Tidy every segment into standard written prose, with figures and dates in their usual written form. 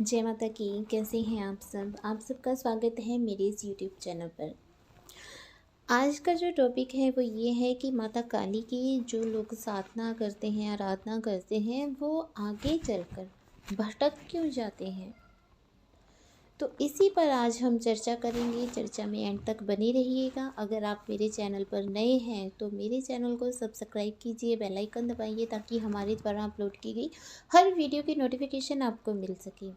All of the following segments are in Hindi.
जय माता की। कैसे हैं आप सबका स्वागत है मेरे इस यूट्यूब चैनल पर। आज का जो टॉपिक है वो ये है कि माता काली की जो लोग साधना करते हैं, आराधना करते हैं, वो आगे चलकर भटक क्यों जाते हैं। तो इसी पर आज हम चर्चा करेंगे। चर्चा में एंड तक बने रहिएगा। अगर आप मेरे चैनल पर नए हैं तो मेरे चैनल को सब्सक्राइब कीजिए, बेल आइकन दबाइए ताकि हमारे द्वारा अपलोड की गई हर वीडियो की नोटिफिकेशन आपको मिल सके।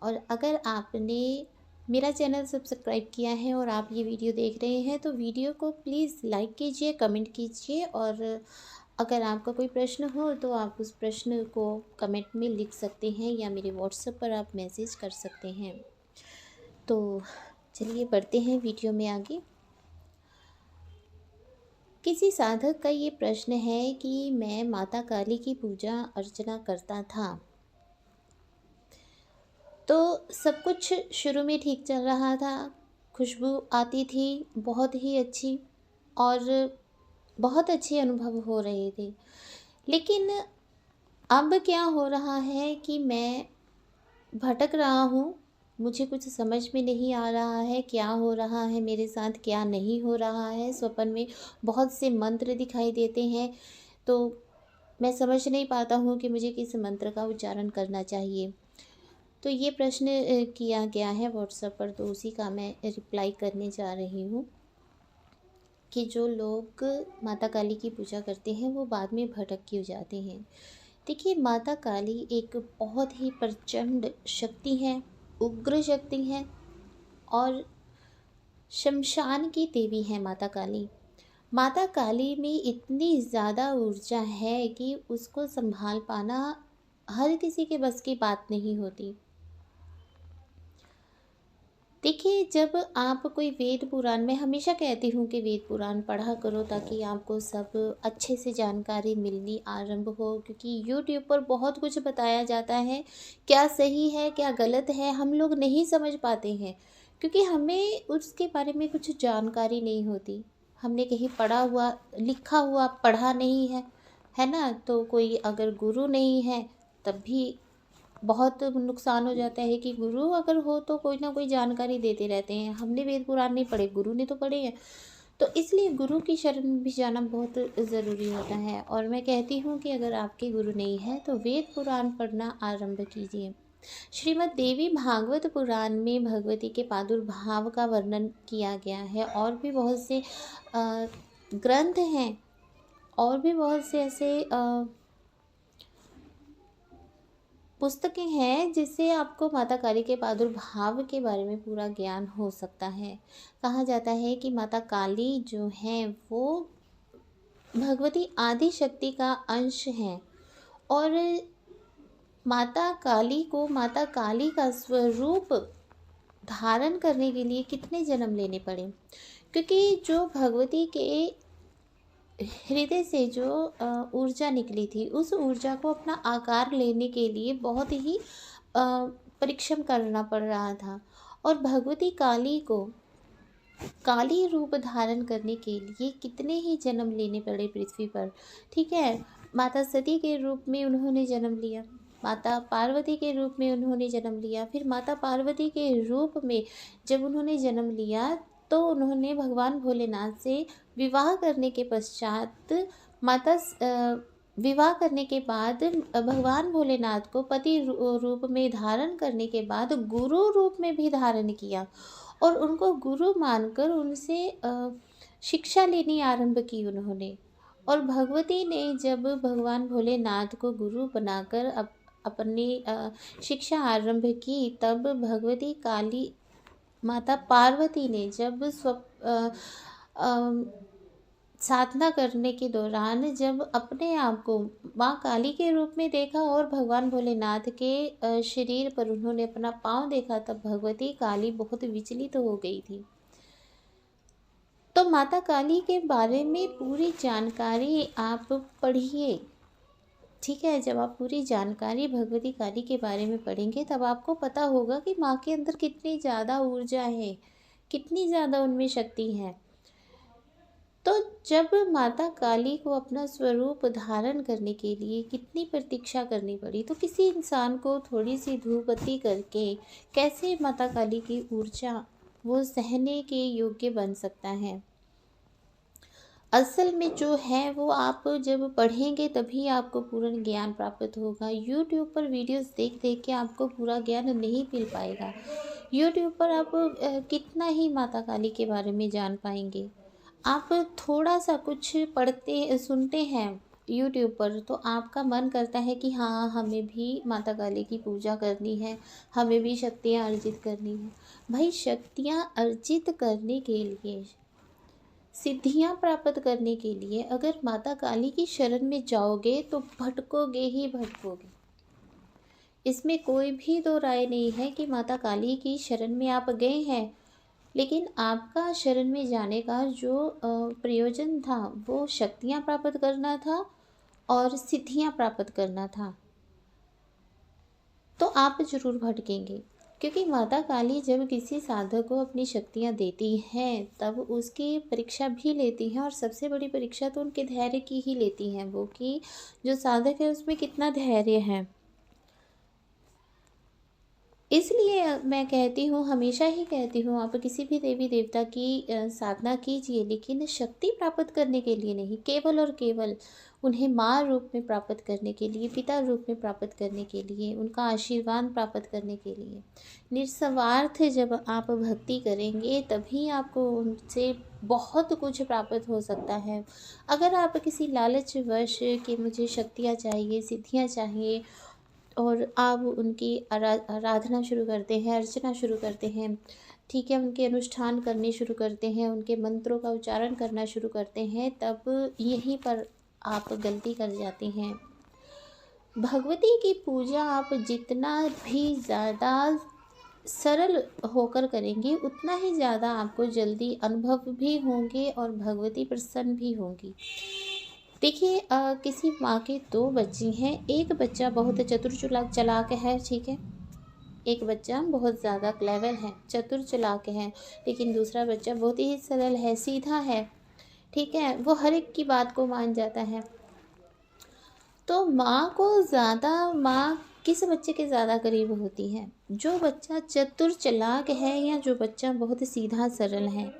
और अगर आपने मेरा चैनल सब्सक्राइब किया है और आप ये वीडियो देख रहे हैं तो वीडियो को प्लीज़ लाइक कीजिए, कमेंट कीजिए। और अगर आपका कोई प्रश्न हो तो आप उस प्रश्न को कमेंट में लिख सकते हैं या मेरे व्हाट्सएप पर आप मैसेज कर सकते हैं। तो चलिए बढ़ते हैं वीडियो में आगे। किसी साधक का ये प्रश्न है कि मैं माता काली की पूजा अर्चना करता था, तो सब कुछ शुरू में ठीक चल रहा था, खुशबू आती थी बहुत ही अच्छी, और बहुत अच्छे अनुभव हो रहे थे। लेकिन अब क्या हो रहा है कि मैं भटक रहा हूँ। मुझे कुछ समझ में नहीं आ रहा है क्या हो रहा है मेरे साथ, क्या नहीं हो रहा है। स्वप्न में बहुत से मंत्र दिखाई देते हैं, तो मैं समझ नहीं पाता हूँ कि मुझे किस मंत्र का उच्चारण करना चाहिए। तो ये प्रश्न किया गया है व्हाट्सएप पर, तो उसी का मैं रिप्लाई करने जा रही हूँ कि जो लोग माता काली की पूजा करते हैं वो बाद में भटक क्यों जाते हैं। देखिए, माता काली एक बहुत ही प्रचंड शक्ति है, उग्र शक्ति है, और शमशान की देवी है माता काली। माता काली में इतनी ज़्यादा ऊर्जा है कि उसको संभाल पाना हर किसी के बस की बात नहीं होती। देखिए, जब आप कोई वेद पुराण, मैं हमेशा कहती हूँ कि वेद पुराण पढ़ा करो ताकि आपको सब अच्छे से जानकारी मिलनी आरंभ हो, क्योंकि यूट्यूब पर बहुत कुछ बताया जाता है, क्या सही है क्या गलत है हम लोग नहीं समझ पाते हैं, क्योंकि हमें उसके बारे में कुछ जानकारी नहीं होती। हमने कहीं पढ़ा हुआ लिखा हुआ पढ़ा नहीं है, है ना। तो कोई अगर गुरु नहीं है तब भी बहुत नुकसान हो जाता है कि गुरु अगर हो तो कोई ना कोई जानकारी देते रहते हैं। हमने वेद पुराण नहीं पढ़े, गुरु ने तो पढ़े हैं। तो इसलिए गुरु की शरण में भी जाना बहुत ज़रूरी होता है। और मैं कहती हूँ कि अगर आपके गुरु नहीं है तो वेद पुराण पढ़ना आरंभ कीजिए। श्रीमद् देवी भागवत पुराण में भगवती के प्रादुर्भाव का वर्णन किया गया है, और भी बहुत से ग्रंथ हैं, और भी बहुत से ऐसे पुस्तकें हैं जिससे आपको माता काली के प्रादुर्भाव के बारे में पूरा ज्ञान हो सकता है। कहा जाता है कि माता काली जो है वो भगवती आदि शक्ति का अंश है, और माता काली को माता काली का स्वरूप धारण करने के लिए कितने जन्म लेने पड़े, क्योंकि जो भगवती के हृदय से जो ऊर्जा निकली थी, उस ऊर्जा को अपना आकार लेने के लिए बहुत ही परिश्रम करना पड़ रहा था। और भगवती काली को काली रूप धारण करने के लिए कितने ही जन्म लेने पड़े पृथ्वी पर। ठीक है, माता सती के रूप में उन्होंने जन्म लिया, माता पार्वती के रूप में उन्होंने जन्म लिया, फिर माता पार्वती के रूप में जब उन्होंने जन्म लिया तो उन्होंने भगवान भोलेनाथ से विवाह करने के पश्चात विवाह करने के बाद भगवान भोलेनाथ को पति रूप में धारण करने के बाद गुरु रूप में भी धारण किया, और उनको गुरु मानकर उनसे शिक्षा लेनी आरंभ की उन्होंने। और भगवती ने जब भगवान भोलेनाथ को गुरु बनाकर अपनी शिक्षा आरंभ की, तब भगवती काली माता पार्वती ने जब साधना करने के दौरान जब अपने आप को माँ काली के रूप में देखा और भगवान भोलेनाथ के शरीर पर उन्होंने अपना पाँव देखा, तब भगवती काली बहुत विचलित हो गई थी। तो माता काली के बारे में पूरी जानकारी आप पढ़िए। ठीक है, जब आप पूरी जानकारी भगवती काली के बारे में पढ़ेंगे तब आपको पता होगा कि माँ के अंदर कितनी ज़्यादा ऊर्जा है, कितनी ज़्यादा उनमें शक्ति है। तो जब माता काली को अपना स्वरूप धारण करने के लिए कितनी प्रतीक्षा करनी पड़ी, तो किसी इंसान को थोड़ी सी धूप बत्ती करके कैसे माता काली की ऊर्जा वो सहने के योग्य बन सकता है। असल में जो है वो आप जब पढ़ेंगे तभी आपको पूर्ण ज्ञान प्राप्त होगा। यूट्यूब पर वीडियोस देख देख के आपको पूरा ज्ञान नहीं मिल पाएगा। यूट्यूब पर आप कितना ही माता काली के बारे में जान पाएंगे। आप थोड़ा सा कुछ पढ़ते सुनते हैं यूट्यूब पर तो आपका मन करता है कि हाँ, हमें भी माता काली की पूजा करनी है, हमें भी शक्तियाँ अर्जित करनी है। भाई, शक्तियाँ अर्जित करने के लिए, सिद्धियां प्राप्त करने के लिए अगर माता काली की शरण में जाओगे तो भटकोगे ही भटकोगे। इसमें कोई भी दो राय नहीं है कि माता काली की शरण में आप गए हैं, लेकिन आपका शरण में जाने का जो प्रयोजन था वो शक्तियां प्राप्त करना था और सिद्धियां प्राप्त करना था, तो आप जरूर भटकेंगे। क्योंकि माता काली जब किसी साधक को अपनी शक्तियाँ देती हैं तब उसकी परीक्षा भी लेती हैं, और सबसे बड़ी परीक्षा तो उनके धैर्य की ही लेती हैं वो, कि जो साधक है उसमें कितना धैर्य है। इसलिए मैं कहती हूँ, हमेशा ही कहती हूँ, आप किसी भी देवी देवता की साधना कीजिए, लेकिन शक्ति प्राप्त करने के लिए नहीं, केवल और केवल उन्हें माँ रूप में प्राप्त करने के लिए, पिता रूप में प्राप्त करने के लिए, उनका आशीर्वाद प्राप्त करने के लिए। निस्वार्थ जब आप भक्ति करेंगे तभी आपको उनसे बहुत कुछ प्राप्त हो सकता है। अगर आप किसी लालच वश कि मुझे शक्तियाँ चाहिए, सिद्धियाँ चाहिए, और आप उनकी आराधना शुरू करते हैं, अर्चना शुरू करते हैं, ठीक है, उनके अनुष्ठान करने शुरू करते हैं, उनके मंत्रों का उच्चारण करना शुरू करते हैं, तब यहीं पर आप गलती कर जाते हैं। भगवती की पूजा आप जितना भी ज़्यादा सरल होकर करेंगे उतना ही ज़्यादा आपको जल्दी अनुभव भी होंगे और भगवती प्रसन्न भी होंगी। देखिए, किसी माँ के दो बच्चे हैं, एक बच्चा बहुत चतुर चालाक है, ठीक है, एक बच्चा बहुत ज़्यादा क्लेवर है, चतुर चालाक है, लेकिन दूसरा बच्चा बहुत ही सरल है, सीधा है, ठीक है, वो हर एक की बात को मान जाता है। तो माँ किस बच्चे के ज़्यादा करीब होती है? जो बच्चा चतुर चालाक है या जो बच्चा बहुत सीधा सरल है।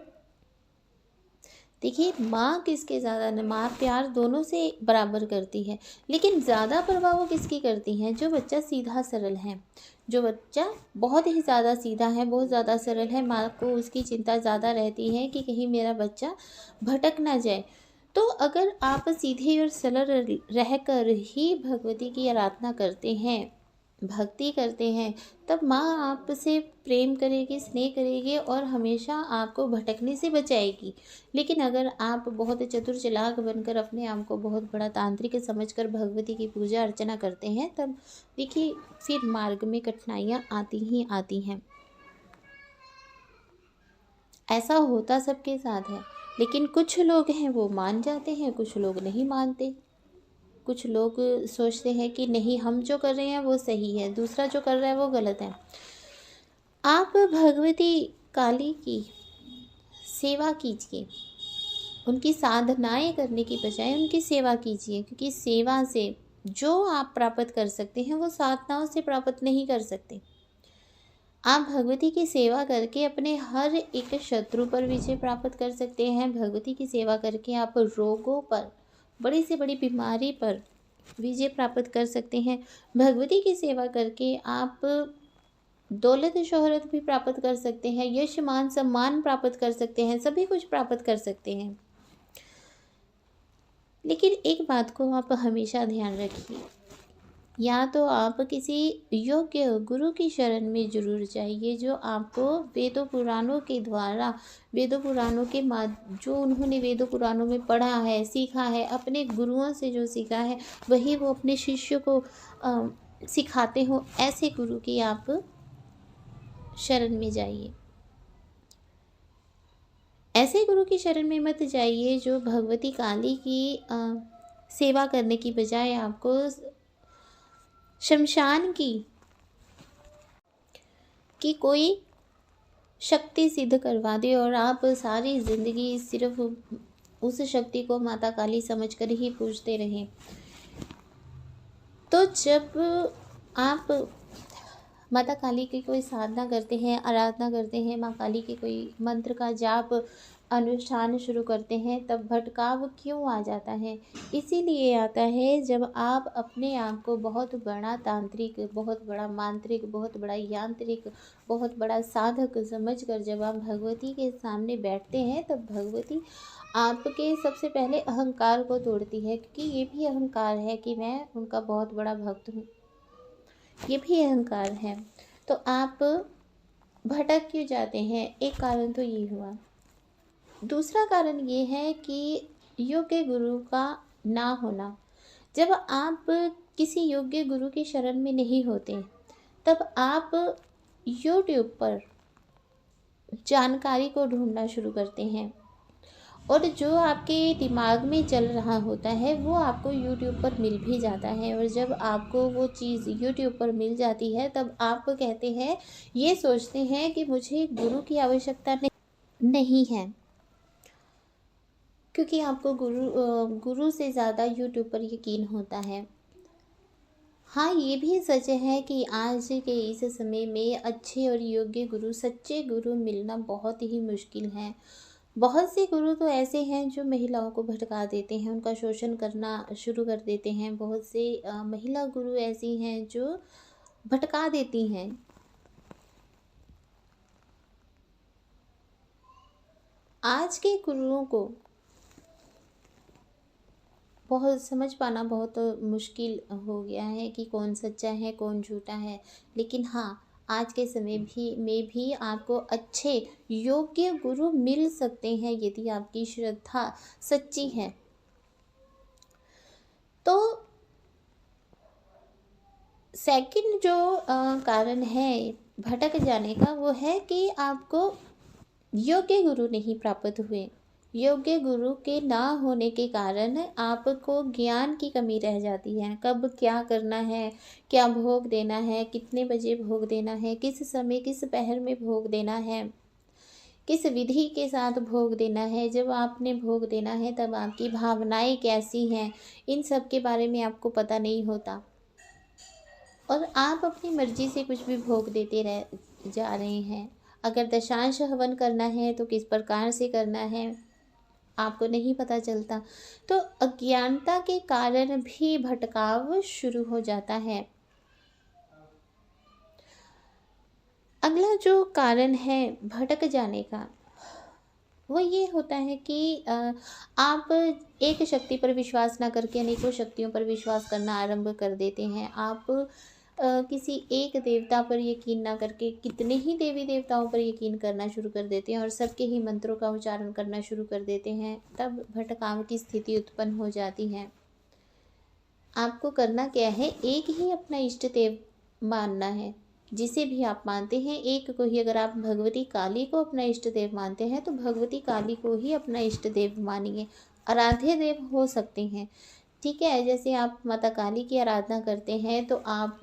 देखिए, माँ किसके ज़्यादा, माँ प्यार दोनों से बराबर करती है, लेकिन ज़्यादा प्रभाव किसकी करती हैं? जो बच्चा सीधा सरल है। जो बच्चा बहुत ही ज़्यादा सीधा है, बहुत ज़्यादा सरल है, माँ को उसकी चिंता ज़्यादा रहती है कि कहीं मेरा बच्चा भटक ना जाए। तो अगर आप सीधे और सरल रहकर ही भगवती की आराधना करते हैं, भक्ति करते हैं, तब माँ आपसे प्रेम करेगी, स्नेह करेगी और हमेशा आपको भटकने से बचाएगी। लेकिन अगर आप बहुत चतुर चालाक बनकर अपने आप को बहुत बड़ा तांत्रिक समझकर भगवती की पूजा अर्चना करते हैं, तब देखिए फिर मार्ग में कठिनाइयाँ आती ही आती हैं। ऐसा होता सबके साथ है, लेकिन कुछ लोग हैं वो मान जाते हैं, कुछ लोग नहीं मानते। कुछ लोग सोचते हैं कि नहीं, हम जो कर रहे हैं वो सही है, दूसरा जो कर रहा है वो गलत है। आप भगवती काली की सेवा कीजिए, उनकी साधनाएं करने की बजाय उनकी सेवा कीजिए, क्योंकि सेवा से जो आप प्राप्त कर सकते हैं वो साधनाओं से प्राप्त नहीं कर सकते। आप भगवती की सेवा करके अपने हर एक शत्रु पर विजय प्राप्त कर सकते हैं। भगवती की सेवा करके आप रोगों पर, बड़ी से बड़ी बीमारी पर विजय प्राप्त कर सकते हैं। भगवती की सेवा करके आप दौलत शोहरत भी प्राप्त कर सकते हैं, यश मान सम्मान प्राप्त कर सकते हैं, सभी कुछ प्राप्त कर सकते हैं। लेकिन एक बात को आप हमेशा ध्यान रखिए, या तो आप किसी योग्य गुरु की शरण में जरूर जाइए, जो आपको वेदों पुराणों के द्वारा, वेदों पुराणों के जो उन्होंने वेदों पुराणों में पढ़ा है, सीखा है, अपने गुरुओं से जो सीखा है वही वो अपने शिष्य को सिखाते हो। ऐसे गुरु की आप शरण में जाइए। ऐसे गुरु की शरण में मत जाइए जो भगवती काली की सेवा करने की बजाय आपको शमशान की कोई शक्ति सिद्ध करवा दे और आप सारी ज़िंदगी सिर्फ उस शक्ति को माता काली समझकर ही पूजते रहें। तो जब आप माता काली की कोई साधना करते हैं, आराधना करते हैं, माँ काली के कोई मंत्र का जाप अनुष्ठान शुरू करते हैं, तब भटकाव क्यों आ जाता है? इसीलिए आता है जब आप अपने आप को बहुत बड़ा तांत्रिक, बहुत बड़ा मांत्रिक, बहुत बड़ा यांत्रिक, बहुत बड़ा साधक समझकर जब आप भगवती के सामने बैठते हैं, तब भगवती आपके सबसे पहले अहंकार को तोड़ती है, क्योंकि ये भी अहंकार है कि मैं उनका बहुत बड़ा भक्त हूँ, ये भी अहंकार है। तो आप भटक क्यों जाते हैं? एक कारण तो ये हुआ। दूसरा कारण ये है कि योग्य गुरु का ना होना। जब आप किसी योग्य गुरु की शरण में नहीं होते, तब आप यूट्यूब पर जानकारी को ढूंढना शुरू करते हैं, और जो आपके दिमाग में चल रहा होता है वो आपको यूट्यूब पर मिल भी जाता है। और जब आपको वो चीज़ यूट्यूब पर मिल जाती है, तब आप कहते हैं, ये सोचते हैं कि मुझे गुरु की आवश्यकता नहीं है, क्योंकि आपको गुरु से ज़्यादा यूट्यूब पर यकीन होता है। हाँ, ये भी सच है कि आज के इस समय में अच्छे और योग्य गुरु, सच्चे गुरु मिलना बहुत ही मुश्किल है। बहुत से गुरु तो ऐसे हैं जो महिलाओं को भटका देते हैं, उनका शोषण करना शुरू कर देते हैं। बहुत से महिला गुरु ऐसी हैं जो भटका देती हैं। आज के गुरुओं को बहुत समझ पाना बहुत मुश्किल हो गया है कि कौन सच्चा है, कौन झूठा है। लेकिन हाँ, आज के समय में भी आपको अच्छे योग्य गुरु मिल सकते हैं यदि आपकी श्रद्धा सच्ची है। तो सेकंड जो कारण है भटक जाने का, वो है कि आपको योग्य गुरु नहीं प्राप्त हुए। योग्य गुरु के ना होने के कारण आपको ज्ञान की कमी रह जाती है। कब क्या करना है, क्या भोग देना है, कितने बजे भोग देना है, किस समय किस पहर में भोग देना है, किस विधि के साथ भोग देना है, जब आपने भोग देना है तब आपकी भावनाएं कैसी हैं, इन सब के बारे में आपको पता नहीं होता। और आप अपनी मर्जी से कुछ भी भोग देते रह जा रहे हैं। अगर दशांश हवन करना है तो किस प्रकार से करना है आपको नहीं पता चलता। तो अज्ञानता के कारण भी भटकाव शुरू हो जाता है। अगला जो कारण है भटक जाने का, वो ये होता है कि आप एक शक्ति पर विश्वास ना करके अनेकों शक्तियों पर विश्वास करना आरंभ कर देते हैं। आप किसी एक देवता पर यकीन ना करके कितने ही देवी देवताओं पर यकीन करना शुरू कर देते हैं और सबके ही मंत्रों का उच्चारण करना शुरू कर देते हैं। तब भटकाव की स्थिति उत्पन्न हो जाती है। आपको करना क्या है, एक ही अपना इष्ट देव मानना है। जिसे भी आप मानते हैं, एक को ही। अगर आप भगवती काली को अपना इष्ट देव मानते हैं तो भगवती काली को ही अपना इष्ट देव मानिए। आराध्य देव हो सकते हैं, ठीक है। जैसे आप माता काली की आराधना करते हैं तो आप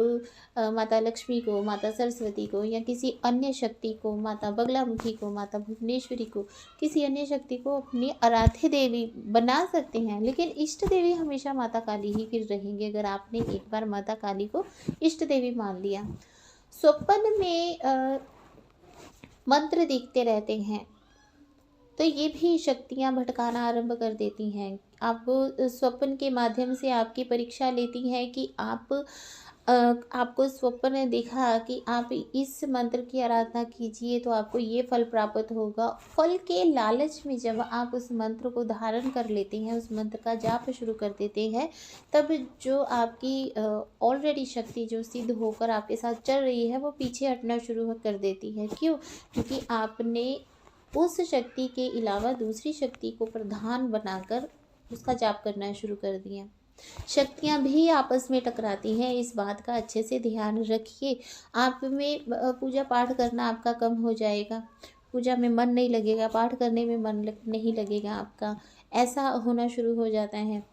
माता लक्ष्मी को, माता सरस्वती को, या किसी अन्य शक्ति को, माता बगलामुखी को, माता भुवनेश्वरी को, किसी अन्य शक्ति को अपनी आराध्य देवी बना सकते हैं। लेकिन इष्ट देवी हमेशा माता काली ही फिर रहेंगे। अगर आपने एक बार माता काली को इष्ट देवी मान लिया। स्वप्न में मंत्र दिखते रहते हैं तो ये भी शक्तियाँ भटकाना आरंभ कर देती हैं। आप स्वप्न के माध्यम से आपकी परीक्षा लेती हैं कि आपको स्वप्न दिखा कि आप इस मंत्र की आराधना कीजिए तो आपको ये फल प्राप्त होगा। फल के लालच में जब आप उस मंत्र को धारण कर लेते हैं, उस मंत्र का जाप शुरू कर देते हैं, तब जो आपकी ऑलरेडी शक्ति जो सिद्ध होकर आपके साथ चल रही है वो पीछे हटना शुरू कर देती है। क्यों? क्योंकि आपने उस शक्ति के अलावा दूसरी शक्ति को प्रधान बनाकर उसका जाप करना शुरू कर दिया। शक्तियाँ भी आपस में टकराती हैं, इस बात का अच्छे से ध्यान रखिए। आप में पूजा पाठ करना आपका कम हो जाएगा, पूजा में मन नहीं लगेगा, पाठ करने में मन नहीं लगेगा आपका, ऐसा होना शुरू हो जाता है।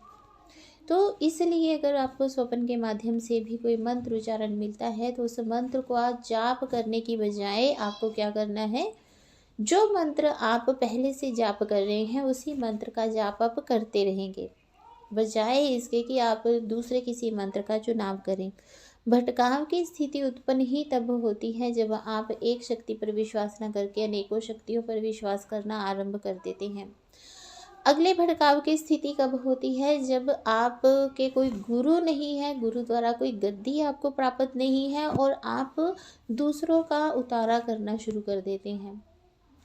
तो इसलिए अगर आपको स्वप्न के माध्यम से भी कोई मंत्र उच्चारण मिलता है तो उस मंत्र को आज जाप करने की बजाय आपको क्या करना है, जो मंत्र आप पहले से जाप कर रहे हैं उसी मंत्र का जाप आप करते रहेंगे, बजाय इसके कि आप दूसरे किसी मंत्र का चुनाव करें। भटकाव की स्थिति उत्पन्न ही तब होती है जब आप एक शक्ति पर विश्वास न करके अनेकों शक्तियों पर विश्वास करना आरंभ कर देते हैं। अगले भटकाव की स्थिति कब होती है? जब आप के कोई गुरु नहीं है, गुरु द्वारा कोई गद्दी आपको प्राप्त नहीं है और आप दूसरों का उतारा करना शुरू कर देते हैं,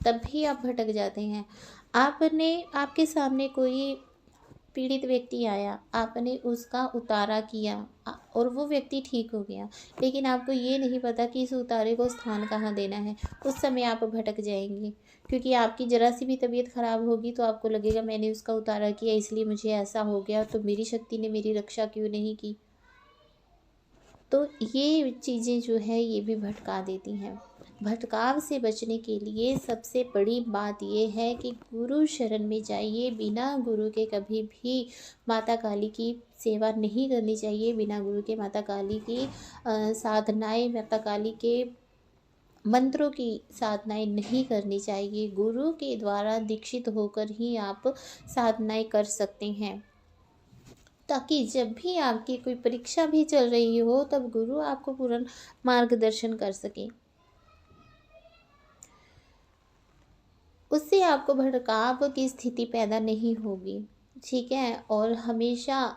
तब भी आप भटक जाते हैं। आपके सामने कोई पीड़ित व्यक्ति आया, आपने उसका उतारा किया और वो व्यक्ति ठीक हो गया, लेकिन आपको ये नहीं पता कि इस उतारे को स्थान कहाँ देना है। उस समय आप भटक जाएंगे, क्योंकि आपकी ज़रा सी भी तबीयत ख़राब होगी तो आपको लगेगा मैंने उसका उतारा किया इसलिए मुझे ऐसा हो गया, तो मेरी शक्ति ने मेरी रक्षा क्यों नहीं की। तो ये चीज़ें जो है ये भी भटका देती हैं। भटकाव से बचने के लिए सबसे बड़ी बात ये है कि गुरु शरण में जाइए। बिना गुरु के कभी भी माता काली की सेवा नहीं करनी चाहिए। बिना गुरु के माता काली की साधनाएं, माता काली के मंत्रों की साधनाएं नहीं करनी चाहिए। गुरु के द्वारा दीक्षित होकर ही आप साधनाएं कर सकते हैं, ताकि जब भी आपकी कोई परीक्षा भी चल रही हो तब गुरु आपको पूर्ण मार्गदर्शन कर सके। उससे आपको भटकाव की स्थिति पैदा नहीं होगी, ठीक है। और हमेशा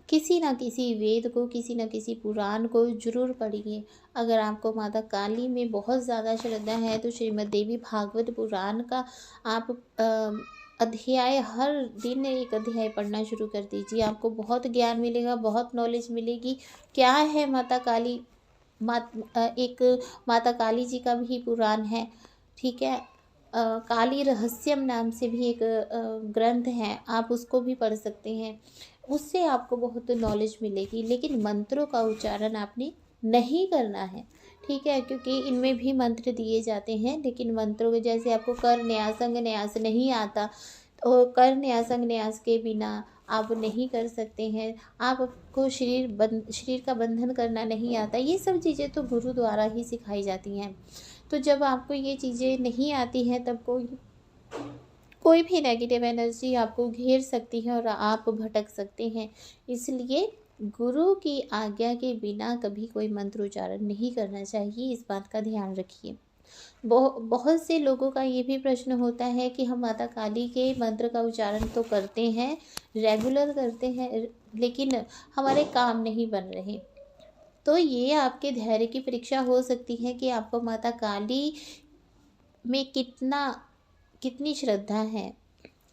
किसी न किसी वेद को, किसी न किसी पुराण को जरूर पढ़िए। अगर आपको माता काली में बहुत ज़्यादा श्रद्धा है तो श्रीमद् देवी भागवत पुराण का आप अध्याय, हर दिन एक अध्याय पढ़ना शुरू कर दीजिए। आपको बहुत ज्ञान मिलेगा, बहुत नॉलेज मिलेगी। क्या है माता काली? एक माता काली जी का भी पुराण है, ठीक है। काली रहस्यम नाम से भी एक ग्रंथ है, आप उसको भी पढ़ सकते हैं। उससे आपको बहुत नॉलेज मिलेगी। लेकिन मंत्रों का उच्चारण आपने नहीं करना है, ठीक है, क्योंकि इनमें भी मंत्र दिए जाते हैं। लेकिन मंत्रों के जैसे आपको कर न्यास अंग न्यास नहीं आता, तो कर न्यास अंग न्यास के बिना आप नहीं कर सकते हैं। आपको शरीर का बंधन करना नहीं आता। ये सब चीज़ें तो गुरु द्वारा ही सिखाई जाती हैं। तो जब आपको ये चीज़ें नहीं आती हैं तब कोई भी नेगेटिव एनर्जी आपको घेर सकती है और आप भटक सकते हैं। इसलिए गुरु की आज्ञा के बिना कभी कोई मंत्र उच्चारण नहीं करना चाहिए, इस बात का ध्यान रखिए। बहुत से लोगों का ये भी प्रश्न होता है कि हम माता काली के मंत्र का उच्चारण तो करते हैं, रेगुलर करते हैं, लेकिन हमारे काम नहीं बन रहे। तो ये आपके धैर्य की परीक्षा हो सकती है कि आपको माता काली में कितनी श्रद्धा है,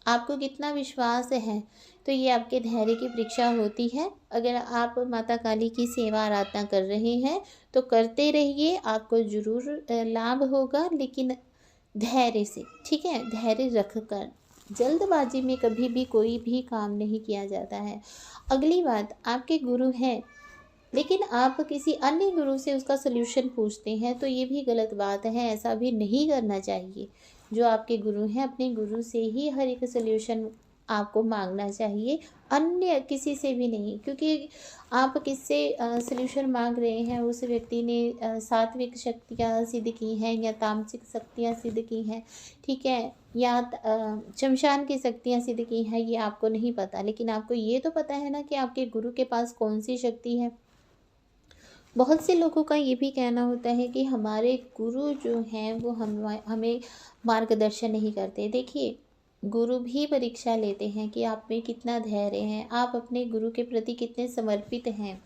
आपको कितना विश्वास है। तो ये आपके धैर्य की परीक्षा होती है। अगर आप माता काली की सेवा आराधना कर रहे हैं तो करते रहिए, आपको ज़रूर लाभ होगा, लेकिन धैर्य से, ठीक है, धैर्य रख कर। जल्दबाजी में कभी भी कोई भी काम नहीं किया जाता है। अगली बात, आपके गुरु हैं लेकिन आप किसी अन्य गुरु से उसका सल्यूशन पूछते हैं, तो ये भी गलत बात है। ऐसा भी नहीं करना चाहिए। जो आपके गुरु हैं, अपने गुरु से ही हर एक सल्यूशन आपको मांगना चाहिए, अन्य किसी से भी नहीं। क्योंकि आप किससे सल्यूशन मांग रहे हैं, उस व्यक्ति ने सात्विक शक्तियाँ सिद्ध की हैं या तामसिक शक्तियाँ सिद्ध की हैं, ठीक है, या शमशान की शक्तियाँ सिद्ध की हैं, ये आपको नहीं पता। लेकिन आपको ये तो पता है ना कि आपके गुरु के पास कौन सी शक्ति है। बहुत से लोगों का ये भी कहना होता है कि हमारे गुरु जो हैं वो हमें मार्गदर्शन नहीं करते। देखिए, गुरु भी परीक्षा लेते हैं कि आप में कितना धैर्य है, आप अपने गुरु के प्रति कितने समर्पित हैं,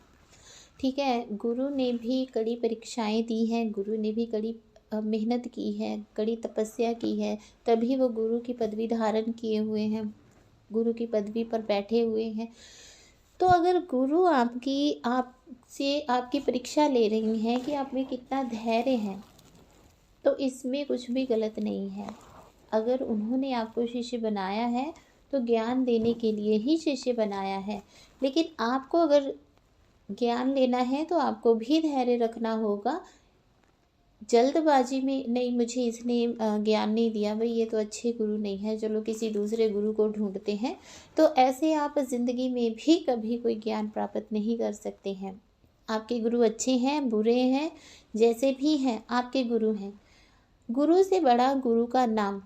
ठीक है। गुरु ने भी कड़ी परीक्षाएं दी हैं, गुरु ने भी कड़ी मेहनत की है, कड़ी तपस्या की है, तभी वो गुरु की पदवी धारण किए हुए हैं, गुरु की पदवी पर बैठे हुए हैं। तो अगर गुरु आपसे आपकी परीक्षा ले रही हैं कि आप में कितना धैर्य है, तो इसमें कुछ भी गलत नहीं है। अगर उन्होंने आपको शिष्य बनाया है तो ज्ञान देने के लिए ही शिष्य बनाया है। लेकिन आपको अगर ज्ञान लेना है तो आपको भी धैर्य रखना होगा। जल्दबाजी में नहीं, मुझे इसने ज्ञान नहीं दिया, भाई ये तो अच्छे गुरु नहीं है, चलो किसी दूसरे गुरु को ढूंढते हैं, तो ऐसे आप ज़िंदगी में भी कभी कोई ज्ञान प्राप्त नहीं कर सकते हैं। आपके गुरु अच्छे हैं, बुरे हैं, जैसे भी हैं, आपके गुरु हैं। गुरु से बड़ा गुरु का नाम।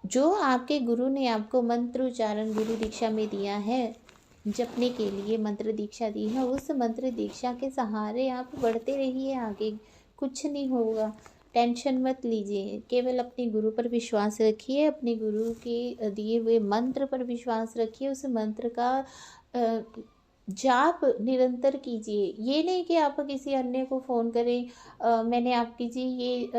जो आपके गुरु ने आपको मंत्र उच्चारण गुरु दीक्षा में दिया है, जपने के लिए मंत्र दीक्षा दी है, उस मंत्र दीक्षा के सहारे आप बढ़ते रहिए आगे, कुछ नहीं होगा। टेंशन मत लीजिए, केवल अपने गुरु पर विश्वास रखिए, अपने गुरु के दिए हुए मंत्र पर विश्वास रखिए, उस मंत्र का जाप निरंतर कीजिए। ये नहीं कि आप किसी अन्य को फ़ोन करें, मैंने आपकी जी ये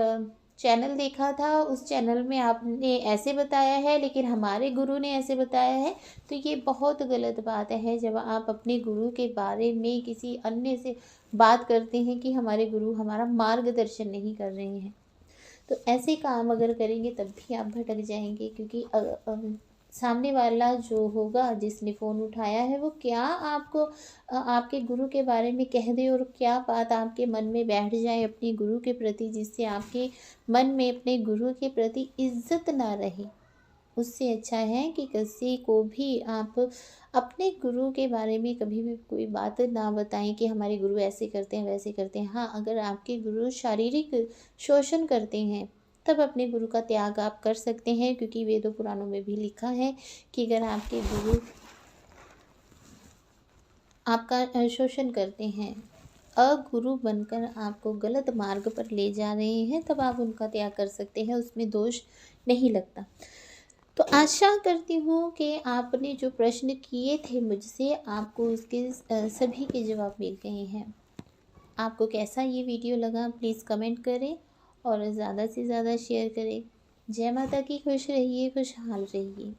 चैनल देखा था, उस चैनल में आपने ऐसे बताया है लेकिन हमारे गुरु ने ऐसे बताया है, तो ये बहुत गलत बात है। जब आप अपने गुरु के बारे में किसी अन्य से बात करते हैं कि हमारे गुरु हमारा मार्गदर्शन नहीं कर रहे हैं, तो ऐसे काम अगर करेंगे तब भी आप भटक जाएंगे। क्योंकि सामने वाला जो होगा, जिसने फ़ोन उठाया है, वो क्या आपको आपके गुरु के बारे में कह दे और क्या बात आपके मन में बैठ जाए अपने गुरु के प्रति, जिससे आपके मन में अपने गुरु के प्रति इज्जत ना रहे। उससे अच्छा है कि किसी को भी आप अपने गुरु के बारे में कभी भी कोई बात ना बताएं कि हमारे गुरु ऐसे करते हैं वैसे करते हैं। हाँ, अगर आपके गुरु शारीरिक शोषण करते हैं तब अपने गुरु का त्याग आप कर सकते हैं, क्योंकि वेदों पुराणों में भी लिखा है कि अगर आपके गुरु आपका शोषण करते हैं, अगुरु बनकर आपको गलत मार्ग पर ले जा रहे हैं, तब आप उनका त्याग कर सकते हैं, उसमें दोष नहीं लगता। तो आशा करती हूँ कि आपने जो प्रश्न किए थे मुझसे, आपको उसके सभी के जवाब मिल गए हैं। आपको कैसा ये वीडियो लगा प्लीज़ कमेंट करें और ज़्यादा से ज़्यादा शेयर करें। जय माता की, खुश रहिए, खुशहाल रहिए।